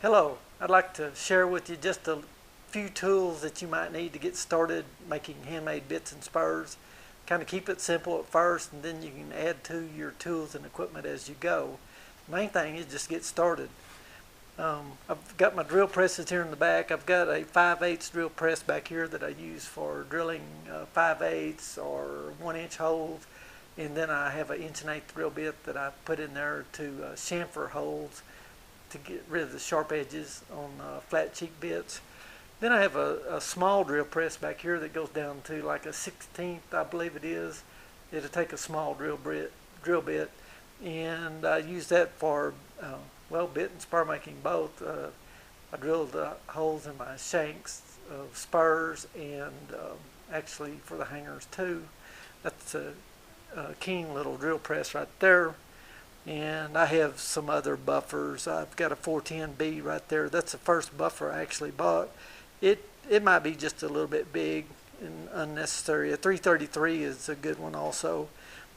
Hello, I'd like to share with you just a few tools that you might need to get started making handmade bits and spurs. Kind of keep it simple at first, and then you can add to your tools and equipment as you go. The main thing is just get started. I've got my drill presses here in the back. I've got a 5/8 drill press back here that I use for drilling 5/8 or 1-inch holes. And then I have an 1-1/8 drill bit that I put in there to chamfer holes to get rid of the sharp edges on flat cheek bits. Then I have a small drill press back here that goes down to like a 1/16, I believe it is. It'll take a small drill bit, and I use that for bit and spur making both. I drilled holes in my shanks of spurs and actually for the hangers too. That's a keen little drill press right there. And I have some other buffers. I've got a 410B right there. That's the first buffer I actually bought. It might be just a little bit big and unnecessary. A 333 is a good one also.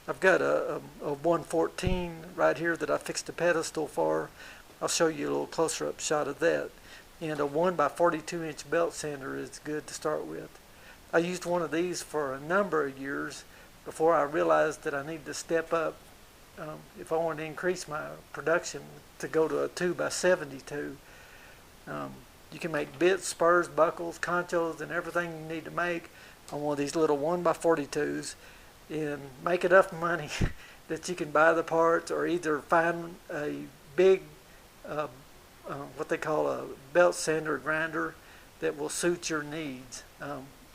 I've got a 114 right here that I fixed a pedestal for. I'll show you a little closer up shot of that. And a 1x42-inch belt sander is good to start with. I used one of these for a number of years before I realized that I needed to step up if I wanted to increase my production to go to a 2x72. You can make bits, spurs, buckles, conchos, and everything you need to make on one of these little 1x42s, and make enough money that you can buy the parts or either find a big what they call a belt sander grinder that will suit your needs.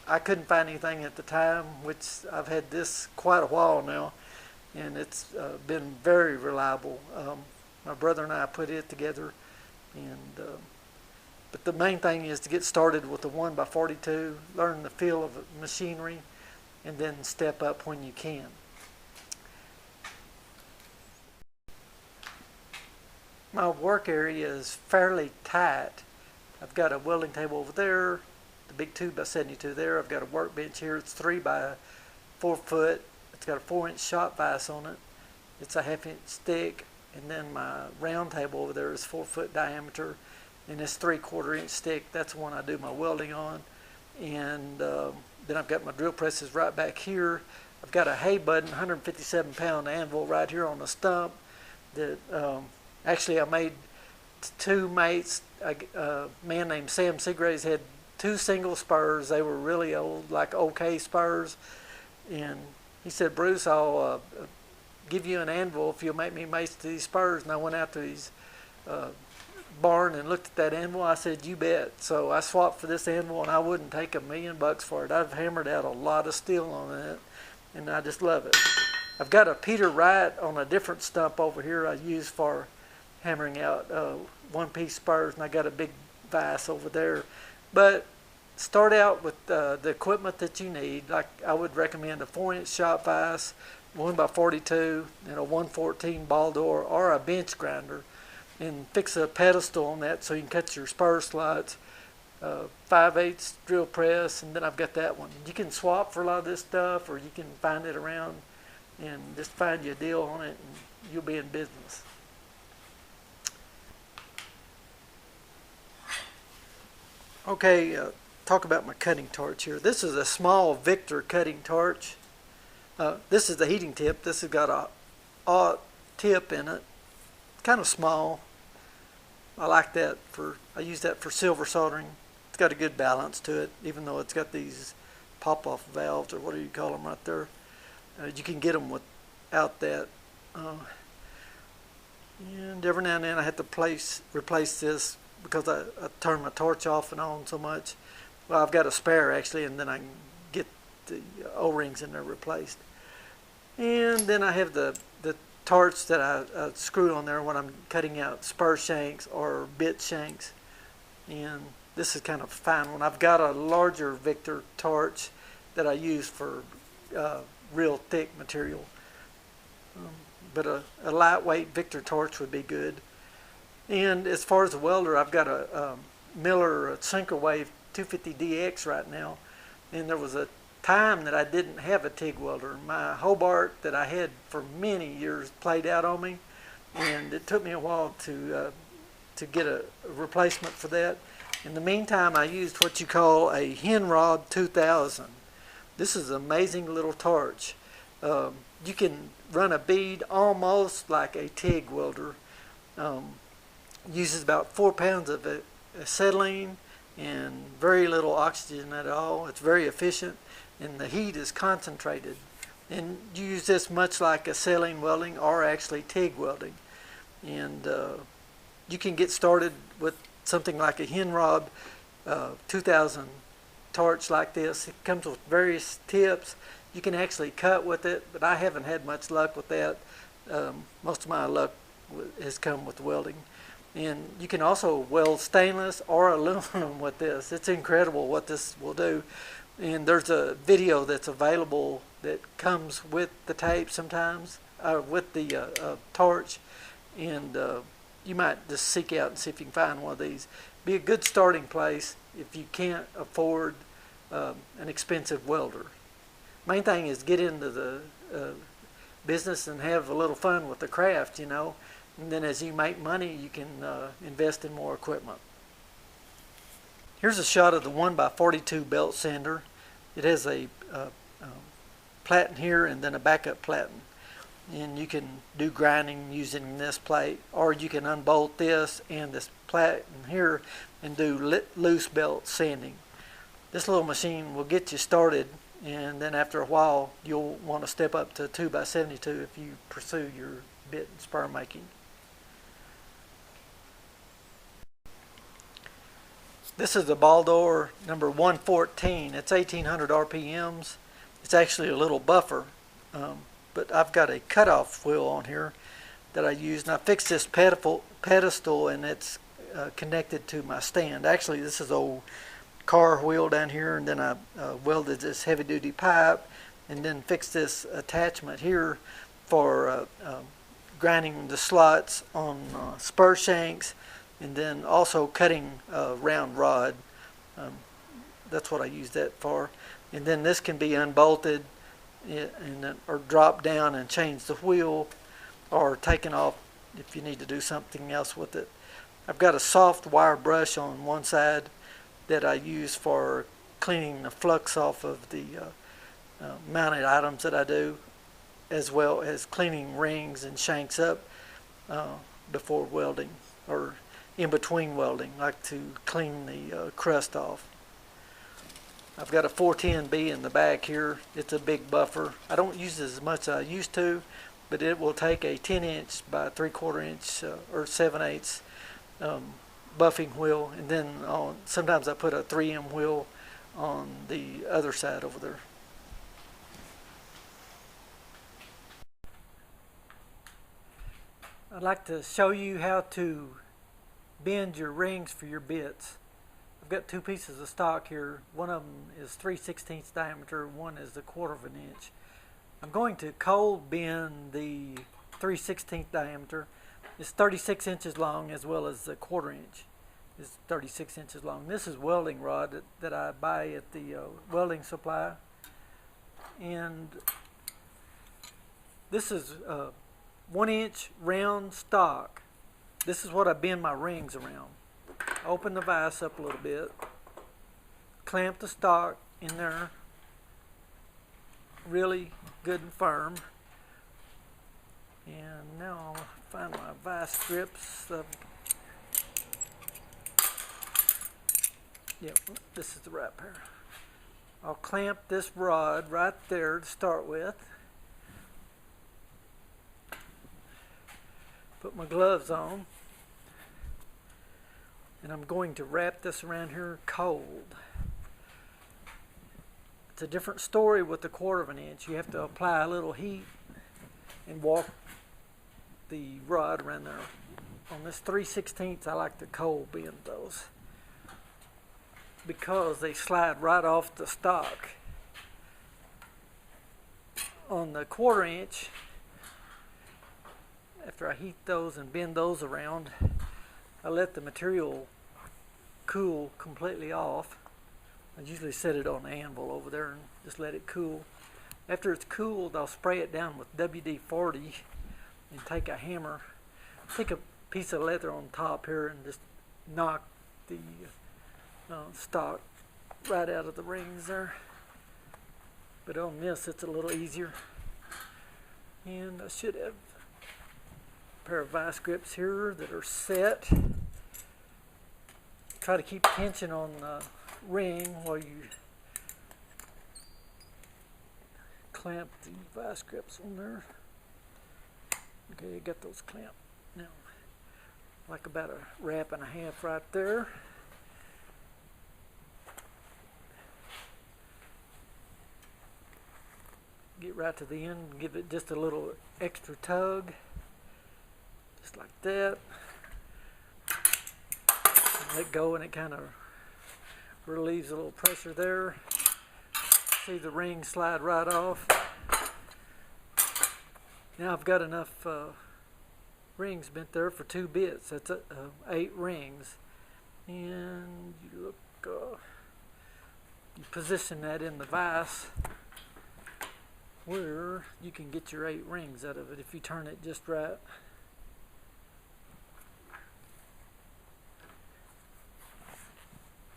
I couldn't find anything at the time, which I've had this quite a while now, and it's been very reliable. My brother and I put it together, and but the main thing is to get started with the 1x42, learn the feel of machinery, and then step up when you can. My work area is fairly tight. I've got a welding table over there, the big 2x72 there. I've got a workbench here. It's 3x4 foot. It's got a 4-inch shot vise on it. It's a 1/2-inch stick, and then my round table over there is 4 foot diameter, and this 3/4-inch stick, that's the one I do my welding on. And then I've got my drill presses right back here. I've got a hay button 157-pound Anvil right here on the stump that actually I made two mates. A man named Sam Seagraves had 2 single spurs. They were really old, like OK spurs, and he said, "Bruce, I'll give you an anvil if you'll make me mates to these spurs." And I went out to his barn and looked at that anvil. I said, "You bet." So I swapped for this anvil, and I wouldn't take $1,000,000 for it. I've hammered out a lot of steel on it, and I just love it. I've got a Peter Wright on a different stump over here I use for hammering out one-piece spurs, and I got a big vise over there. But start out with the equipment that you need. Like I would recommend a 4-inch shot vise, 1x42, and a 114 Baldor or a bench grinder, and fix a pedestal on that so you can cut your spur slots. 5/8 drill press, and then I've got that one. You can swap for a lot of this stuff, or you can find it around and just find you a deal on it, and you'll be in business. Okay, talk about my cutting torch here. This is a small Victor cutting torch. This is the heating tip. This has got a aught tip in it. Kind of small. I like that I use that for silver soldering. It's got a good balance to it, even though it's got these pop-off valves, or what do you call them right there. You can get them without that. And every now and then I have to replace this because I turn my torch off and on so much. Well, I've got a spare actually, and then I can get the O-rings in there replaced. And then I have the torch that I screw on there when I'm cutting out spur shanks or bit shanks. And this is kind of a fine one. I've got a larger Victor torch that I use for real thick material. But a lightweight Victor torch would be good. And as far as the welder, I've got a Miller syncrowave 250DX right now. And there was a time that I didn't have a TIG welder. My Hobart that I had for many years played out on me, and it took me a while to to get a replacement for that. In the meantime, I used what you call a Henrob 2000. This is an amazing little torch. You can run a bead almost like a TIG welder. Uses about 4 pounds of acetylene and very little oxygen at all. It's very efficient, and the heat is concentrated. And you use this much like acetylene welding or actually TIG welding. And you can get started with something like a Henrob 2000 torch like this. It comes with various tips. You can actually cut with it, but I haven't had much luck with that. Most of my luck has come with welding. And you can also weld stainless or aluminum with this. It's incredible what this will do. And there's a video that's available that comes with the tape sometimes, with the torch. And you might just seek out and see if you can find one of these. Be a good starting place if you can't afford an expensive welder. Main thing is get into the business and have a little fun with the craft, you know. And then as you make money, you can invest in more equipment. Here's a shot of the 1x42 belt sander. It has a platen here and then a backup platen. And you can do grinding using this plate, or you can unbolt this and this platen here and do loose belt sanding. This little machine will get you started, and then after a while you'll want to step up to 2x72 if you pursue your bit and spur making. This is the Baldor number 114. It's 1800 RPMs. It's actually a little buffer, but I've got a cutoff wheel on here that I use, and I fixed this pedestal and it's connected to my stand. Actually, this is old car wheel down here, and then I welded this heavy duty pipe and then fixed this attachment here for grinding the slots on spur shanks, and then also cutting a round rod. That's what I use that for. And then this can be unbolted and or dropped down and change the wheel, or taken off if you need to do something else with it. I've got a soft wire brush on one side that I use for cleaning the flux off of the mounted items that I do, as well as cleaning rings and shanks up before welding, or in between welding, like to clean the crust off. I've got a 410B in the back here. It's a big buffer. I don't use it as much as I used to, but it will take a 10-inch by 3/4 inch or 7/8 buffing wheel, and then sometimes I put a 3M wheel on the other side over there. I'd like to show you how to bend your rings for your bits. I've got two pieces of stock here. One of them is 3/16 diameter, one is 1/4 inch. I'm going to cold bend the 3/16 diameter. It's 36 inches long, as well as 1/4 inch is 36 inches long. This is welding rod that I buy at the welding supply, and this is 1-inch round stock. This is what I bend my rings around. Open the vise up a little bit, clamp the stock in there really good and firm, and now I'll find my Vise Grips. Yep, this is the right pair. I'll clamp this rod right there to start with. Put my gloves on, and I'm going to wrap this around here cold. It's a different story with the 1/4 inch. You have to apply a little heat and walk the rod around there. On this 3/16, I like to cold bend those because they slide right off the stock. On the 1/4 inch, after I heat those and bend those around, I let the material cool completely off. I usually set it on the anvil over there and just let it cool. After it's cooled, I'll spray it down with WD-40 and take a hammer. Take piece of leather on top here and just knock the stock right out of the rings there. But on this it's a little easier. And I should have a pair of Vise Grips here that are set. Try to keep tension on the ring while you clamp the Vise Grips on there. Okay, you got those clamped. Now, like about a wrap and a half right there. Get right to the end, give it just a little extra tug, just like that. Let go and it kind of relieves a little pressure there. See the ring slide right off. Now I've got enough rings bent there for 2 bits. That's 8 rings. And you look, you position that in the vise where you can get your 8 rings out of it if you turn it just right.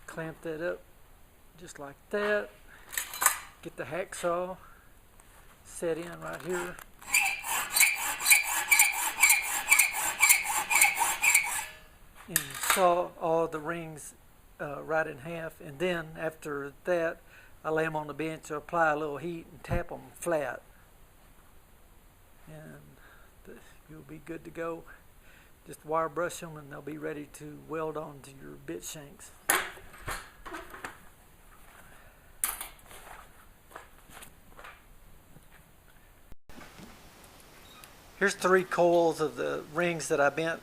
Clamp that up just like that. Get the hacksaw set in right here. And saw all the rings right in half, and then after that I lay them on the bench or apply a little heat and tap them flat, and you'll be good to go. Just wire brush them and they'll be ready to weld onto your bit shanks. Here's 3 coils of the rings that I bent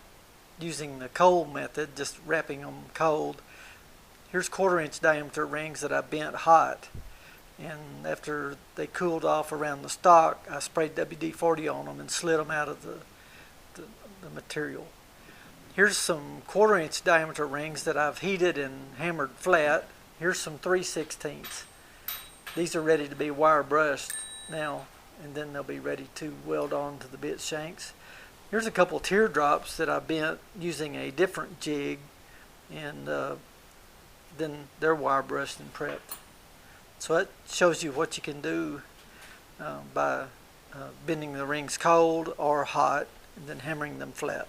using the cold method, just wrapping them cold. Here's 1/4-inch diameter rings that I bent hot, and after they cooled off around the stock, I sprayed WD-40 on them and slid them out of the material. Here's some 1/4-inch diameter rings that I've heated and hammered flat. Here's some 3/16. These are ready to be wire brushed now, and then they'll be ready to weld on to the bit shanks. Here's a couple teardrops that I bent using a different jig, and then they're wire brushed and prepped. So that shows you what you can do by bending the rings cold or hot and then hammering them flat.